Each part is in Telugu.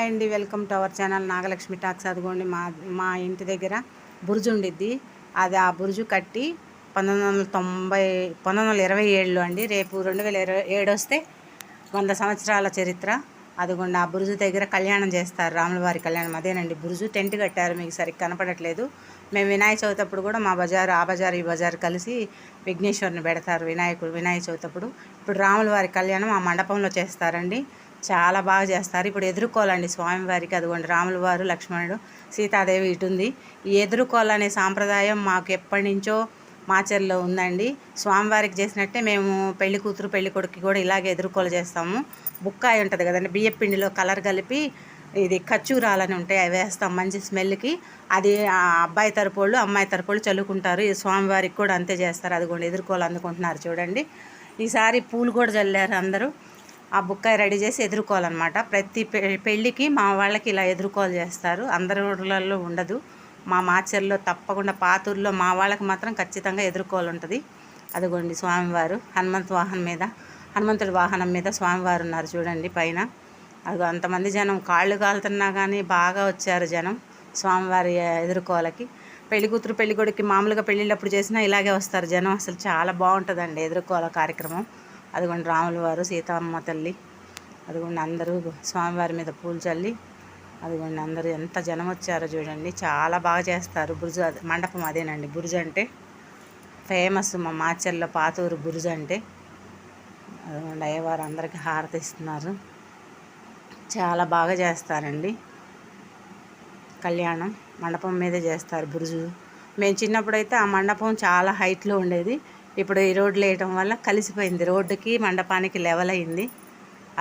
అండి welcome to our channel Nagalakshmi talks. అదిగోండి మా ఇంటి దగ్గర బురుజు ఉండిద్ది. అది ఆ బురుజు కట్టి 1927లో అండి. రేపు 2027 వస్తే 100 సంవత్సరాల చరిత్ర. అదిగోండి ఆ బురుజు దగ్గర కళ్యాణం చేస్తారు, రాములవారి కళ్యాణం. అదేనండి బురుజు. టెంట్ కట్టారు, మీకు సరిగ్గా కనపడట్లేదు. మేము వినాయక చవితి అప్పుడు కూడా మా బజారు ఆ బజారు ఈ బజారు కలిసి విఘ్నేశ్వరుని పెడతారు వినాయక చవితి అప్పుడు. ఇప్పుడు రాములవారి కళ్యాణం ఆ మండపంలో చేస్తారండి. చాలా బాగా చేస్తారు. ఇప్పుడు ఎదుర్కోవాలండి స్వామివారికి. అదిగోండి రాముల వారు, లక్ష్మణుడు, సీతాదేవి ఇటుంది. ఈ ఎదుర్కోవాలనే సాంప్రదాయం మాకు ఎప్పటి నుంచో మాచర్లో ఉందండి. స్వామివారికి చేసినట్టే మేము పెళ్లి కూతురు పెళ్లి కొడుకు కూడా ఇలాగే ఎదుర్కోలు చేస్తాము. బుక్కాయ ఉంటుంది కదండి, బియ్య పిండిలో కలర్ కలిపి ఇది ఖర్జూరాలని ఉంటాయి, అవి వేస్తాం మంచి స్మెల్కి. అది అబ్బాయి తరపోళ్ళు అమ్మాయి తరపోళ్ళు చల్లుకుంటారు. ఈ స్వామివారికి కూడా అంతే చేస్తారు. అదిగోండి ఎదుర్కోలు అందుకుంటున్నారు చూడండి. ఈసారి పూలు కూడా చల్లారు అందరూ. ఆ బుక్కాయ రెడీ చేసి ఎదుర్కోవాలన్నమాట. ప్రతి పెళ్ళికి మా వాళ్ళకి ఇలా ఎదుర్కోలు చేస్తారు. అందరి ఊళ్ళల్లో ఉండదు, మా మాచర్లో తప్పకుండా పాతూరులో మా వాళ్ళకి మాత్రం ఖచ్చితంగా ఎదుర్కోలు ఉంటుంది. అదిగోండి స్వామివారు హనుమంతుడి వాహనం మీద స్వామివారు ఉన్నారు చూడండి పైన. అది అంతమంది జనం, కాళ్ళు కాలుతున్నా కానీ బాగా వచ్చారు జనం స్వామివారి ఎదుర్కోలకి. పెళ్లి కూతురు పెళ్లి కొడుకు మామూలుగా పెళ్ళిళ్ళప్పుడు చేసినా ఇలాగే వస్తారు జనం. అసలు చాలా బాగుంటుందండి ఎదుర్కోల కార్యక్రమం. అదిగోండి రాముల వారు, సీతమ్మ తల్లి. అదిగోండి అందరూ స్వామివారి మీద పూలు చల్లి, అదిగోండి అందరూ ఎంత జనం వచ్చారో చూడండి. చాలా బాగా చేస్తారు. బురుజు మండపం అదేనండి. బురుజు అంటే ఫేమస్ మా మాచర్లో, పాతూరు బురుజు అంటే. అదిగోండి అయ్యవారు అందరికీ హారతి ఇస్తున్నారు. చాలా బాగా చేస్తారండి కళ్యాణం. మండపం మీదే చేస్తారు బురుజు. మేము చిన్నప్పుడైతే ఆ మండపం చాలా హైట్లో ఉండేది. ఇప్పుడు ఈ రోడ్లు వేయటం వల్ల కలిసిపోయింది, రోడ్డుకి మండపానికి లెవెల్ అయింది.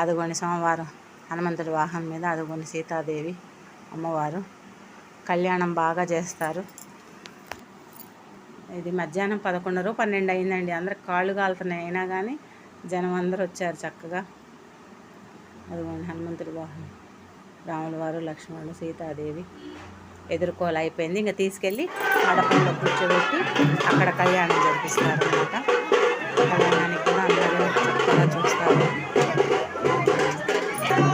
అదిగోండి సోమవారం హనుమంతుడి వాహనం మీద, అదిగోండి సీతాదేవి అమ్మవారు. కళ్యాణం బాగా చేస్తారు. ఇది మధ్యాహ్నం 11 12 అయిందండి. అందరికి కాళ్ళు కాలుతున్నాయి, అయినా కానీ జనం అందరూ వచ్చారు చక్కగా. అదిగోండి హనుమంతుడి వాహనం, రాముల వారు, లక్ష్మణుడు, సీతాదేవి. ఎదుర్కోలు అయిపోయింది. ఇంకా తీసుకెళ్ళి మండపంలో కూర్చోబెట్టి అక్కడ కళ్యాణం జరిపిస్తారు అన్నమాట. కళ్యాణానికి కూడా అందరూ చక్కగా చూస్తారు.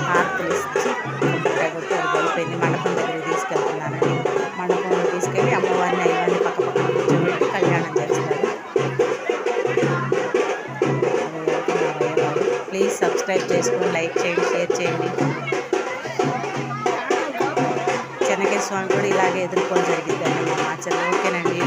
హారతులు ఇచ్చి కొబ్బరికాయ కొట్టి అది అయిపోయింది. మండపం దగ్గరికి తీసుకెళ్తున్నానండి. మండపంలో తీసుకెళ్ళి అమ్మవారిని అయ్యవారిని పక్క పక్కన కూర్చోబెట్టి కళ్యాణం చేస్తారు. ప్లీజ్ సబ్స్క్రైబ్ చేసుకొని లైక్ చేయండి, షేర్ చేయండి. చెన్నకేశ్వర స్వామి కూడా ఇలాగే ఎదుర్కోవడం జరిగిందండి మా మాచర్లో. ఓకేనండి.